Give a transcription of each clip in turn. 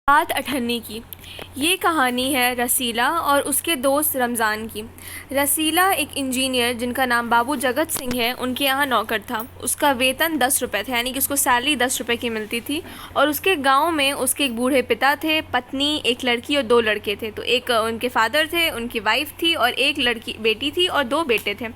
बात अठन्नी की। ये कहानी है रसीला और उसके दोस्त रमज़ान की। रसीला एक इंजीनियर जिनका नाम बाबू जगत सिंह है, उनके यहाँ नौकर था। उसका वेतन 10 रुपये था, यानी कि उसको सैलरी 10 रुपये की मिलती थी। और उसके गांव में उसके एक बूढ़े पिता थे, पत्नी, एक लड़की और 2 लड़के थे। तो एक उनके फादर थे, उनकी वाइफ थी और एक लड़की बेटी थी और 2 बेटे थे।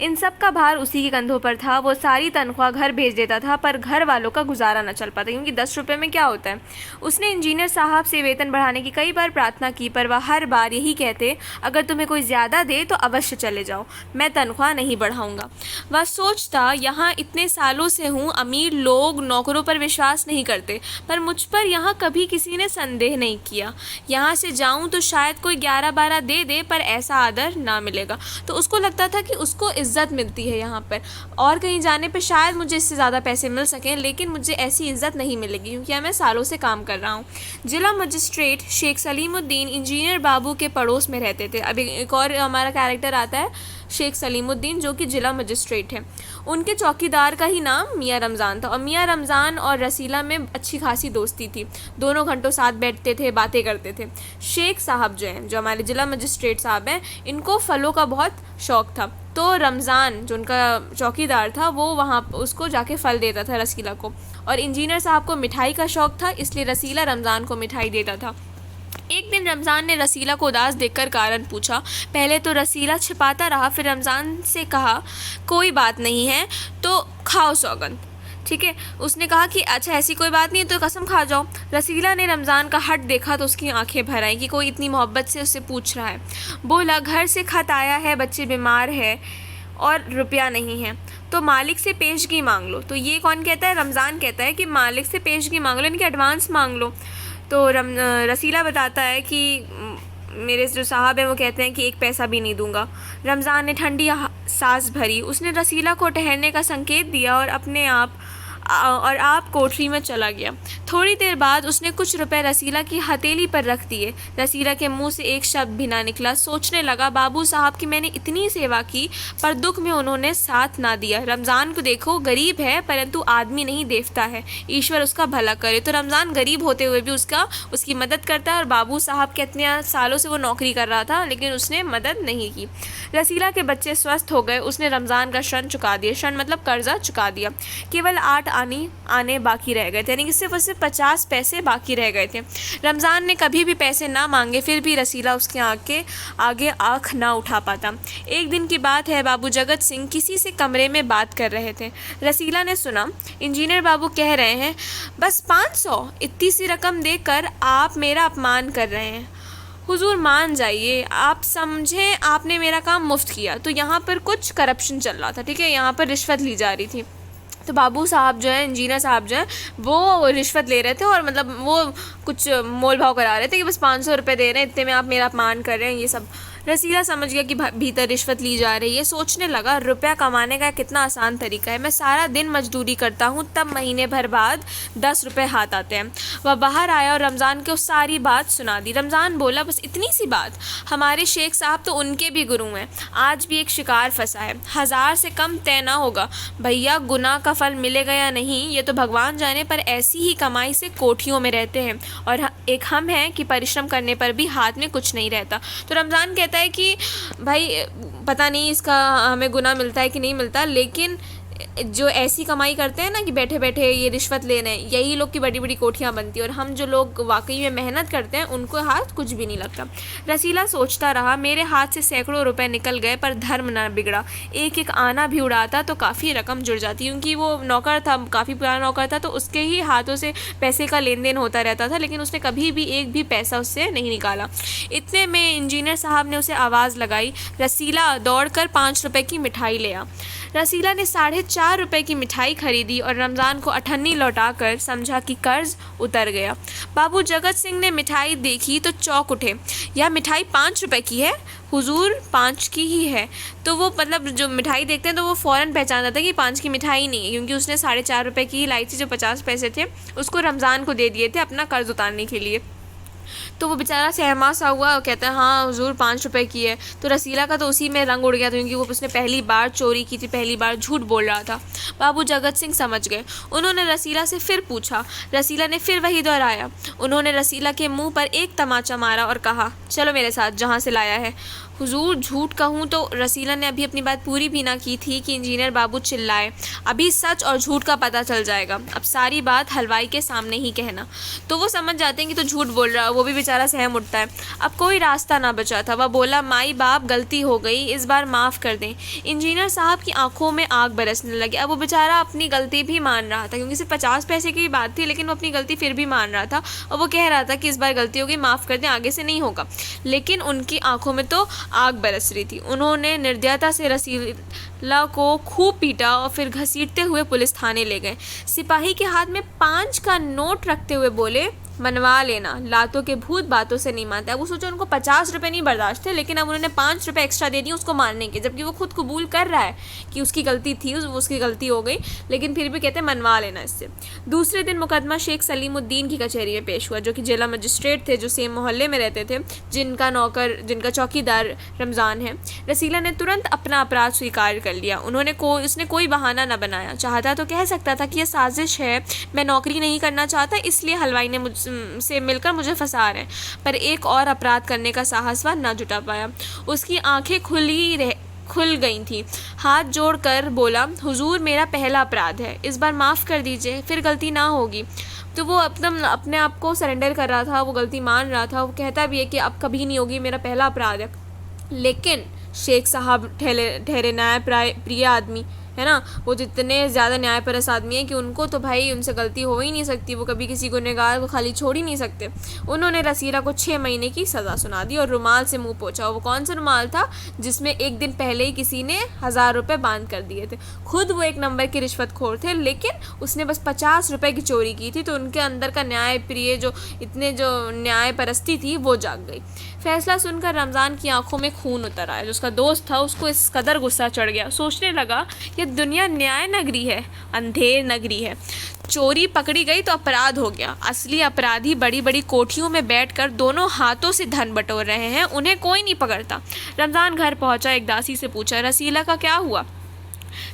इन सब का भार उसी के कंधों पर था। वो सारी तनख्वाह घर भेज देता था, पर घर वालों का गुजारा न चल पाता, क्योंकि 10 रुपये में क्या होता है। उसने इंजीनियर साहब से वेतन बढ़ाने की कई बार प्रार्थना की, पर वह हर बार यही कहते, अगर तुम्हें कोई ज़्यादा दे तो अवश्य चले जाओ, मैं तनख्वाह नहीं बढ़ाऊंगा। वह सोचता, यहाँ इतने सालों से हूँ, अमीर लोग नौकरों पर विश्वास नहीं करते, पर मुझ पर यहाँ कभी किसी ने संदेह नहीं किया। यहाँ से जाऊँ तो शायद कोई 11-12 दे दे, पर ऐसा आदर ना मिलेगा। तो उसको लगता था कि उसको इज्जत मिलती है यहाँ पर, और कहीं जाने पर शायद मुझे इससे ज़्यादा पैसे मिल सकें, लेकिन मुझे ऐसी इज्जत नहीं मिलेगी, क्योंकि मैं सालों से काम कर रहा हूँ। जिला मजिस्ट्रेट शेख सलीमुद्दीन इंजीनियर बाबू के पड़ोस में रहते थे। अभी एक और हमारा कैरेक्टर आता है, शेख सलीमुद्दीन, जो कि जिला मजिस्ट्रेट है। उनके चौकीदार का ही नाम मियाँ रमज़ान था, और मियाँ रमज़ान और रसीला में अच्छी खासी दोस्ती थी। दोनों घंटों साथ बैठते थे, बातें करते थे। शेख साहब जो हैं, जो हमारे जिला मजिस्ट्रेट साहब हैं, इनको फलों का बहुत शौक़ था। तो रमज़ान जो उनका चौकीदार था, वो वहाँ उसको जाके फ़ल देता था रसीला को। और इंजीनियर साहब को मिठाई का शौक़ था, इसलिए रसीला रमज़ान को मिठाई देता था। एक दिन रमज़ान ने रसीला को उदास देखकर कारण पूछा। पहले तो रसीला छिपाता रहा, फिर रमज़ान से कहा, कोई बात नहीं है तो खाओ सौगंध, ठीक है। उसने कहा कि अच्छा ऐसी कोई बात नहीं है तो कसम खा जाओ। रसीला ने रमज़ान का हट देखा तो उसकी आंखें भर आईं कि कोई इतनी मोहब्बत से उससे पूछ रहा है। बोला, घर से खत आया है, बच्चे बीमार है और रुपया नहीं है, तो मालिक से पेशगी मांग लो। तो ये कौन कहता है? रमज़ान कहता है कि मालिक से पेशगी मांग लो, यानी कि एडवांस मांग लो। तो रसीला बताता है कि मेरे जो साहब हैं वो कहते हैं कि 1 पैसा भी नहीं दूंगा। रमज़ान ने ठंडी सांस भरी। उसने रसीला को ठहरने का संकेत दिया और आप कोठरी में चला गया। थोड़ी देर बाद उसने कुछ रुपए रसीला की हथेली पर रख दिए। रसीला के मुंह से एक शब्द भी ना निकला। सोचने लगा, बाबू साहब की मैंने इतनी सेवा की, पर दुख में उन्होंने साथ ना दिया। रमज़ान को देखो, गरीब है, परंतु आदमी नहीं देवता है, ईश्वर उसका भला करे। तो रमज़ान गरीब होते हुए भी उसकी मदद करता है। और बाबू साहब के इतने सालों से वो नौकरी कर रहा था, लेकिन उसने मदद नहीं की। रसीला के बच्चे स्वस्थ हो गए। उसने रमज़ान का ऋण चुका दिया। ऋण मतलब कर्जा चुका दिया। केवल 8 आने बाकी रह गए थे, यानी कि सिर्फ 50 पैसे बाकी रह गए थे। रमज़ान ने कभी भी पैसे ना मांगे, फिर भी रसीला उसके आगे आँख ना उठा पाता। एक दिन की बात है, बाबू जगत सिंह किसी से कमरे में बात कर रहे थे। रसीला ने सुना, इंजीनियर बाबू कह रहे हैं, बस 500, इतनी सी रकम देकर आप मेरा अपमान कर रहे हैं। हुजूर मान जाइए, आप समझें आपने मेरा काम मुफ्त किया। तो यहाँ पर कुछ करप्शन चल रहा था, ठीक है, यहाँ पर रिश्वत ली जा रही थी। तो बाबू साहब जो हैं, इंजीनियर साहब जो हैं, वो रिश्वत ले रहे थे, और मतलब वो कुछ मोल भाव करा रहे थे कि बस 500 रुपये दे रहे हैं, इतने में आप मेरा अपमान कर रहे हैं, ये सब। रसीला समझ गया कि भीतर रिश्वत ली जा रही है। सोचने लगा, रुपया कमाने का कितना आसान तरीका है। मैं सारा दिन मजदूरी करता हूँ, तब महीने भर बाद 10 रुपये हाथ आते हैं। वह बाहर आया और रमज़ान को सारी बात सुना दी। रमज़ान बोला, बस इतनी सी बात? हमारे शेख साहब तो उनके भी गुरु हैं। आज भी एक शिकार फंसा है, 1000 से कम तय ना होगा। भैया, गुनाह का फल मिलेगा या नहीं ये तो भगवान जाने, पर ऐसी ही कमाई से कोठियों में रहते हैं, और एक हम हैं कि परिश्रम करने पर भी हाथ में कुछ नहीं रहता। तो रमज़ान कहता है कि भाई पता नहीं इसका हमें गुनाह मिलता है कि नहीं मिलता, लेकिन जो ऐसी कमाई करते हैं ना कि बैठे बैठे ये रिश्वत लेने, यही लोग की बड़ी बड़ी कोठियाँ बनती हैं, और हम जो लोग वाकई में मेहनत करते हैं उनको हाथ कुछ भी नहीं लगता। रसीला सोचता रहा, मेरे हाथ से सैकड़ों रुपए निकल गए, पर धर्म ना बिगड़ा। एक एक आना भी उड़ाता तो काफ़ी रकम जुड़ जाती, क्योंकि वो नौकर था, काफ़ी पुराना नौकर था, तो उसके ही हाथों से पैसे का लेन देन होता रहता था, लेकिन उसने कभी भी एक भी पैसा उससे नहीं निकाला। इतने में इंजीनियर साहब ने उसे आवाज़ लगाई। रसीला दौड़कर 5 रुपये की मिठाई ले आ। रसीला ने 4.5 रुपये की मिठाई खरीदी और रमज़ान को अठन्नी लौटाकर समझा कि कर्ज उतर गया। बाबू जगत सिंह ने मिठाई देखी तो चौंक उठे। यह मिठाई 5 रुपये की है हुजूर, 5 की ही है। तो वो मतलब जो मिठाई देखते हैं तो वो फ़ौरन पहचान जाता है कि 5 की मिठाई नहीं है, क्योंकि उसने 4.5 रुपये की ही लाई थी, जो 50 पैसे थे उसको रमज़ान को दे दिए थे अपना कर्ज उतारने के लिए। तो वो बेचारा सहमा सा हुआ और कहता है हाँ हुजूर 5 रुपए की है। तो रसीला का तो उसी में रंग उड़ गया था, क्योंकि वो उसने पहली बार चोरी की थी, पहली बार झूठ बोल रहा था। बाबू जगत सिंह समझ गए। उन्होंने रसीला से फिर पूछा। रसीला ने फिर वही दोहराया। उन्होंने रसीला के मुंह पर एक तमाचा मारा और कहा, चलो मेरे साथ जहाँ से लाया है। हुजूर झूठ कहूँ तो रसीला ने अभी अपनी बात पूरी भी ना की थी कि इंजीनियर बाबू चिल्लाए, अभी सच और झूठ का पता चल जाएगा, अब सारी बात हलवाई के सामने ही कहना। तो वो समझ जाते हैं कि तो झूठ बोल रहा है, वो भी बेचारा सहम उठता है। अब कोई रास्ता ना बचा था। वह बोला, माई बाप गलती हो गई, इस बार माफ़ कर दें। इंजीनियर साहब की आंखों में आग बरसने लगी। अब वो बेचारा अपनी गलती भी मान रहा था, क्योंकि सिर्फ 50 पैसे की बात थी, लेकिन वो अपनी गलती फिर भी मान रहा था और वो कह रहा था कि इस बार गलती हो गई, माफ़ कर दें, आगे से नहीं होगा। लेकिन उनकी आंखों में तो आग बरस रही थी। उन्होंने निर्दयता से रसीला को खूब पीटा और फिर घसीटते हुए पुलिस थाने ले गए। सिपाही के हाथ में 5 का नोट रखते हुए बोले, मनवा लेना, लातों के भूत बातों से नहीं मानते। अब वो सोचा उनको 50 रुपये नहीं बर्दाश्त थे, लेकिन अब उन्होंने 5 रुपये एक्स्ट्रा दे दिए उसको मारने के, जबकि वो खुद कबूल कर रहा है कि उसकी गलती थी, उसकी गलती हो गई, लेकिन फिर भी कहते हैं मनवा लेना इससे। दूसरे दिन मुकदमा शेख सलीमुद्दीन की कचहरी में पेश हुआ, जो कि जिला मजिस्ट्रेट थे, जो सेम मोहल्ले में रहते थे, जिनका चौकीदार रमज़ान है। रसीला ने तुरंत अपना अपराध स्वीकार कर लिया। उसने कोई बहाना न बनाया। चाहता तो कह सकता था कि यह साजिश है, मैं नौकरी नहीं करना चाहता, इसलिए हलवाई ने मुझसे मिलकर मुझे फंसा रहे, पर एक और अपराध करने का साहस वह न जुटा पाया। उसकी आंखें खुल गई थी। हाथ जोड़कर बोला, हुजूर मेरा पहला अपराध है, इस बार माफ़ कर दीजिए, फिर गलती ना होगी। तो वो एकदम अपने आप को सरेंडर कर रहा था, वो गलती मान रहा था। वो कहता भी है कि अब कभी नहीं होगी, मेरा पहला अपराध है। लेकिन शेख साहब ठहरे न्याय प्रिय आदमी है ना, वो जितने ज़्यादा न्यायपरस्त आदमी है कि उनको तो भाई उनसे गलती हो ही नहीं सकती, वो कभी किसी गुनहगार को खाली छोड़ ही नहीं सकते। उन्होंने रसीला को 6 महीने की सज़ा सुना दी और रुमाल से मुंह पोंछा। वो कौन सा रुमाल था जिसमें एक दिन पहले ही किसी ने 1000 रुपये बांध कर दिए थे। खुद वो एक नंबर के रिश्वतखोर थे, लेकिन उसने बस 50 रुपये की चोरी की थी, तो उनके अंदर का न्याय प्रिय जो न्यायपरस्ती थी वो जाग गई। फैसला सुनकर रमज़ान की आंखों में खून उतर आया। जो उसका दोस्त था उसको इस कदर गुस्सा चढ़ गया, सोचने लगा कि दुनिया न्याय नगरी है, अंधेर नगरी है। चोरी पकड़ी गई तो अपराध हो गया। असली अपराधी बड़ी बड़ी कोठियों में बैठकर दोनों हाथों से धन बटोर रहे हैं, उन्हें कोई नहीं पकड़ता। रमज़ान घर पहुंचा, एक दासी से पूछा, रसीला का क्या हुआ?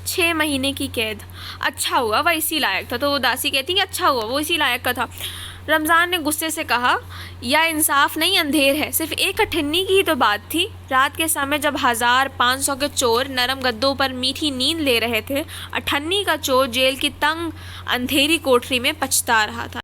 6 महीने की कैद। अच्छा हुआ, वह इसी लायक था। तो वो दासी कहती है अच्छा हुआ, वो इसी लायक का था। रमज़ान ने गुस्से से कहा, यह इंसाफ नहीं अंधेर है, सिर्फ एक अठन्नी की ही तो बात थी। रात के समय जब 1500 के चोर नरम गद्दों पर मीठी नींद ले रहे थे, अठन्नी का चोर जेल की तंग अंधेरी कोठरी में पछता रहा था।